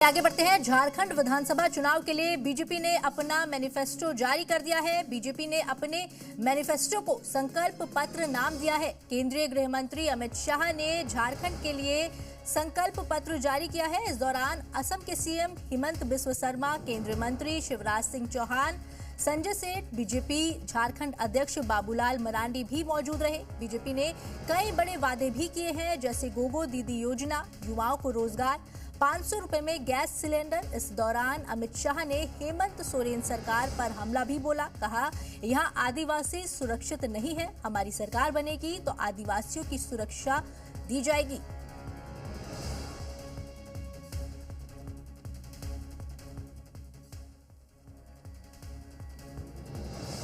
आगे बढ़ते हैं। झारखंड विधानसभा चुनाव के लिए बीजेपी ने अपना मैनिफेस्टो जारी कर दिया है। बीजेपी ने अपने मैनिफेस्टो को संकल्प पत्र नाम दिया है। केंद्रीय गृह मंत्री अमित शाह ने झारखंड के लिए संकल्प पत्र जारी किया है। इस दौरान असम के सीएम हिमंत बिस्व शर्मा, केंद्रीय मंत्री शिवराज सिंह चौहान, संजय सेठ, बीजेपी झारखंड अध्यक्ष बाबूलाल मरांडी भी मौजूद रहे। बीजेपी ने कई बड़े वादे भी किए हैं, जैसे गोगो दीदी योजना, युवाओं को रोजगार, 500 रुपए में गैस सिलेंडर। इस दौरान अमित शाह ने हेमंत सोरेन सरकार पर हमला भी बोला। कहा, यहाँ आदिवासी सुरक्षित नहीं है, हमारी सरकार बनेगी तो आदिवासियों की सुरक्षा दी जाएगी।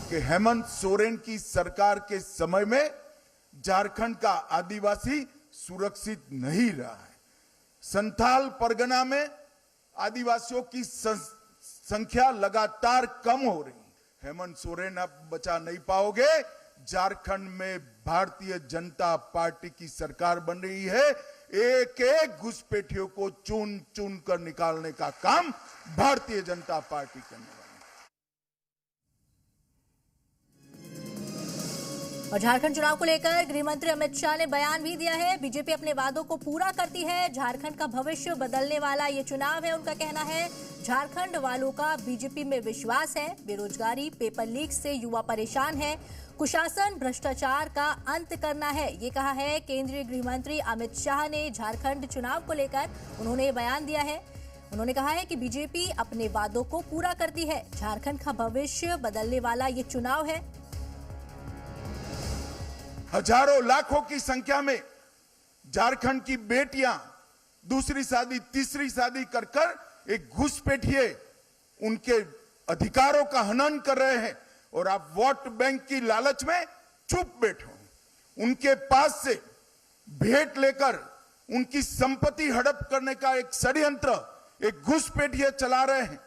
कि हेमंत सोरेन की सरकार के समय में झारखंड का आदिवासी सुरक्षित नहीं रहा है। संथाल परगना में आदिवासियों की संख्या लगातार कम हो रही है। हेमंत सोरेन अब बचा नहीं पाओगे। झारखंड में भारतीय जनता पार्टी की सरकार बन रही है। एक एक घुसपैठियों को चुन चुन कर निकालने का काम भारतीय जनता पार्टी करने वाली है। और झारखंड चुनाव को लेकर गृह मंत्री अमित शाह ने बयान भी दिया है। बीजेपी अपने वादों को पूरा करती है। झारखंड का भविष्य बदलने वाला ये चुनाव है, उनका कहना है। झारखंड वालों का बीजेपी में विश्वास है। बेरोजगारी, पेपर लीक से युवा परेशान है। कुशासन, भ्रष्टाचार का अंत करना है, ये कहा है केंद्रीय गृह मंत्री अमित शाह ने। झारखंड चुनाव को लेकर उन्होंने बयान दिया है। उन्होंने कहा है कि बीजेपी अपने वादों को पूरा करती है। झारखंड का भविष्य बदलने वाला ये चुनाव है। हजारों लाखों की संख्या में झारखंड की बेटियां दूसरी शादी, तीसरी शादी कर कर एक घुसपैठिए उनके अधिकारों का हनन कर रहे हैं। और आप वोट बैंक की लालच में चुप बैठो। उनके पास से भेंट लेकर उनकी संपत्ति हड़प करने का एक षड्यंत्र एक घुसपैठिए चला रहे हैं।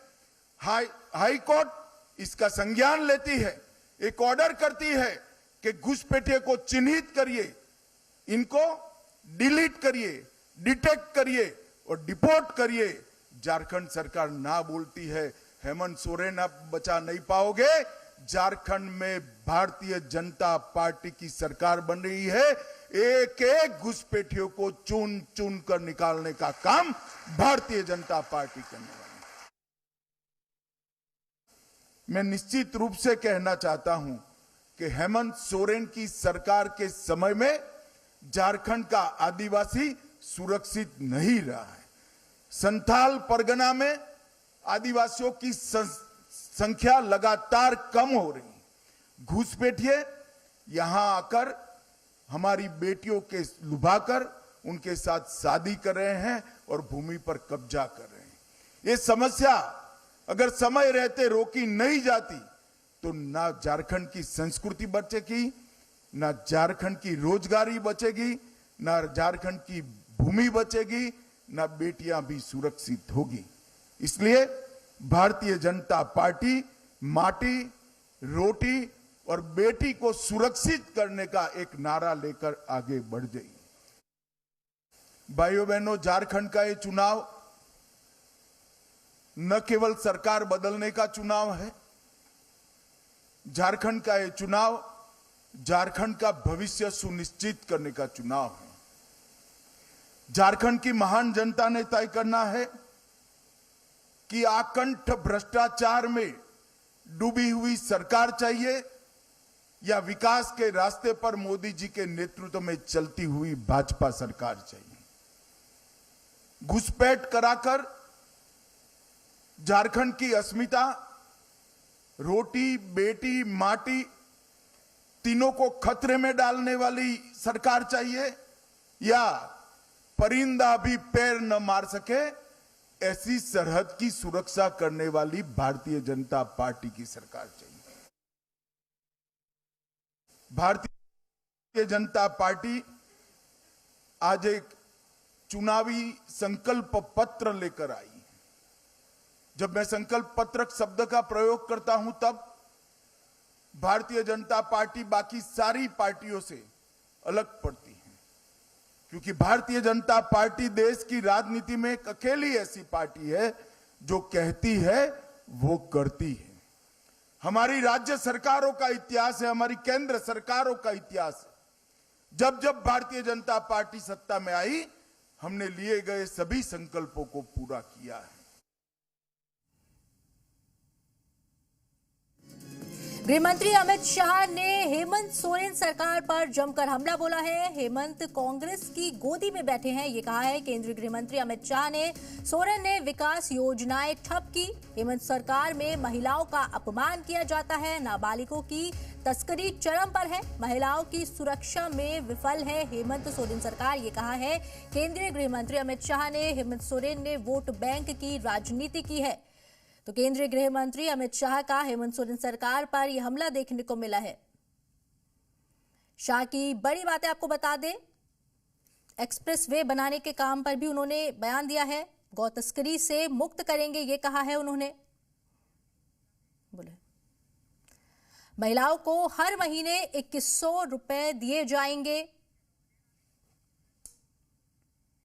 हाई कोर्ट इसका संज्ञान लेती है, एक ऑर्डर करती है कि घुसपैठिए को चिन्हित करिए, इनको डिलीट करिए, डिटेक्ट करिए और डिपोर्ट करिए। झारखंड सरकार ना बोलती है। हेमंत सोरेन अब बचा नहीं पाओगे। झारखंड में भारतीय जनता पार्टी की सरकार बन रही है। एक एक घुसपैठियों को चुन चुन कर निकालने का काम भारतीय जनता पार्टी करने वाली है। मैं निश्चित रूप से कहना चाहता हूं कि हेमंत सोरेन की सरकार के समय में झारखंड का आदिवासी सुरक्षित नहीं रहा है। संथाल परगना में आदिवासियों की संख्या लगातार कम हो रही है। घुसपैठिए यहां आकर हमारी बेटियों के लुभाकर उनके साथ शादी कर रहे हैं और भूमि पर कब्जा कर रहे हैं। ये समस्या अगर समय रहते रोकी नहीं जाती तो ना झारखंड की संस्कृति बचेगी, ना झारखंड की रोजगारी बचेगी, ना झारखंड की भूमि बचेगी, ना बेटियां भी सुरक्षित होगी। इसलिए भारतीय जनता पार्टी माटी, रोटी और बेटी को सुरक्षित करने का एक नारा लेकर आगे बढ़ गई। भाइयों बहनों, झारखंड का ये चुनाव न केवल सरकार बदलने का चुनाव है, झारखंड का ये चुनाव झारखंड का भविष्य सुनिश्चित करने का चुनाव है। झारखंड की महान जनता ने तय करना है कि आकंठ भ्रष्टाचार में डूबी हुई सरकार चाहिए या विकास के रास्ते पर मोदी जी के नेतृत्व में चलती हुई भाजपा सरकार चाहिए। घुसपैठ कराकर झारखंड की अस्मिता, रोटी, बेटी, माटी तीनों को खतरे में डालने वाली सरकार चाहिए या परिंदा भी पैर न मार सके ऐसी सरहद की सुरक्षा करने वाली भारतीय जनता पार्टी की सरकार चाहिए। भारतीय जनता पार्टी आज एक चुनावी संकल्प पत्र लेकर आई। जब मैं संकल्प पत्र शब्द का प्रयोग करता हूं तब भारतीय जनता पार्टी बाकी सारी पार्टियों से अलग पड़ती है। क्योंकि भारतीय जनता पार्टी देश की राजनीति में एक अकेली ऐसी पार्टी है जो कहती है वो करती है। हमारी राज्य सरकारों का इतिहास है, हमारी केंद्र सरकारों का इतिहास है। जब जब भारतीय जनता पार्टी सत्ता में आई, हमने लिए गए सभी संकल्पों को पूरा किया है। गृहमंत्री अमित शाह ने हेमंत सोरेन सरकार पर जमकर हमला बोला है। हेमंत कांग्रेस की गोदी में बैठे हैं, ये कहा है केंद्रीय गृहमंत्री अमित शाह ने। सोरेन ने विकास योजनाएं ठप की। हेमंत सरकार में महिलाओं का अपमान किया जाता है। नाबालिगों की तस्करी चरम पर है। महिलाओं की सुरक्षा में विफल है हेमंत सोरेन सरकार, ये कहा है केंद्रीय गृहमंत्री अमित शाह ने। हेमंत सोरेन ने वोट बैंक की राजनीति की है। तो केंद्रीय गृह मंत्री अमित शाह का हेमंत सोरेन सरकार पर यह हमला देखने को मिला है। शाह की बड़ी बातें आपको बता दें, एक्सप्रेस वे बनाने के काम पर भी उन्होंने बयान दिया है। गौ तस्करी से मुक्त करेंगे, ये कहा है उन्होंने। बोले महिलाओं को हर महीने 2100 रुपए दिए जाएंगे।